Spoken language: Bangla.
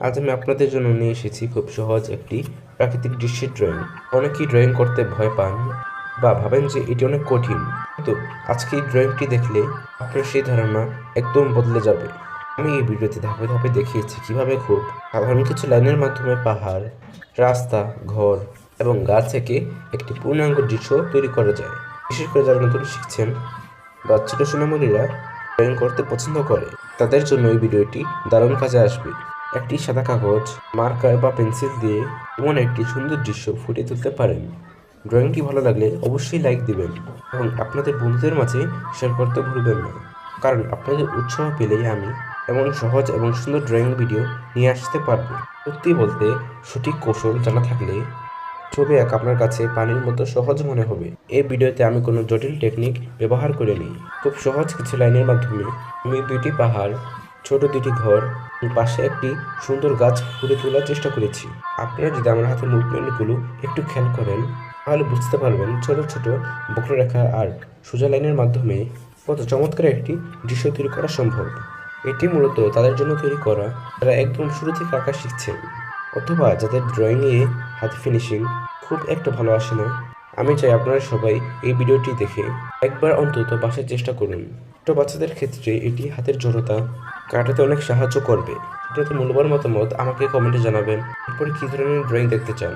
আজ আমি আপনাদের জন্য নিয়ে এসেছি খুব সহজ একটি প্রাকৃতিক দৃশ্যের ড্রয়িং। অনেকেই ড্রয়িং করতে ভয় পান বা ভাবেন যে এটি অনেক কঠিন, কিন্তু আজকে এই ড্রয়িংটি দেখলে আপনার সেই ধারণা একদম বদলে যাবে। আমি এই ভিডিওতে ধাপে ধাপে দেখিয়েছি কিভাবে খুব সাধারণ কিছু লাইনের মাধ্যমে পাহাড়, রাস্তা, ঘর এবং গাছ থেকে একটি পূর্ণাঙ্গ দৃশ্য তৈরি করা যায়। বিশেষ করে যারা নতুন শিখছেন বা ছোট সোনামণিরা ড্রয়িং করতে পছন্দ করে, তাদের জন্য এই ভিডিওটি দারুণ কাজে আসবে। একটি সাদা কাগজ, মার্কার বা পেন্সিল দিয়ে এমন একটি সুন্দর দৃশ্য ফুটিয়ে তুলতে পারেন। ড্রয়িংটি ভালো লাগলে অবশ্যই লাইক দিবেন এবং আপনাদের বন্ধুদের মাঝে শেয়ার করতে ভুলবেন না, কারণ আপনাদের উৎসাহ পেলেই আমি এমন সহজ এবং সুন্দর ড্রয়িং ভিডিও নিয়ে আসতে পারবো। সত্যি বলতে, সঠিক কৌশল জানা থাকলে ছবি আঁকা আপনার কাছে পানির মতো সহজ মনে হবে। এই ভিডিওতে আমি কোনো জটিল টেকনিক ব্যবহার করিনি। খুব সহজ কিছু লাইনের মাধ্যমে আমি দুইটি পাহাড়, ছোট দুটি ঘর, পাশে একটি সুন্দর গাছ ফুটে তোলার চেষ্টা করেছি। আপনারা যদি আমার হাতের মুভমেন্টগুলো একটু খেয়াল করেন, তাহলে বুঝতে পারবেন ছোট ছোট বক্ররেখা আর সোজা লাইনের মাধ্যমে কত চমৎকার একটি দৃশ্য তৈরি করা সম্ভব। এটি মূলত তাদের জন্য তৈরি করা যারা একদম শুরু থেকে আঁকা শিখছেন, অথবা যাদের ড্রয়িংয়ে হাতে ফিনিশিং খুব একটা ভালো আসে না। আমি চাই আপনারা সবাই এই ভিডিওটি দেখে একবার অন্তত বাসায় চেষ্টা করুন। ছোট বাচ্চাদের ক্ষেত্রে এটি হাতের জড়তা কাটাতে অনেক সাহায্য করবে। এটাতে মূল্যবান মতামত আমাকে কমেন্টে জানাবেন। এরপরে কী ধরনের ড্রয়িং দেখতে চান।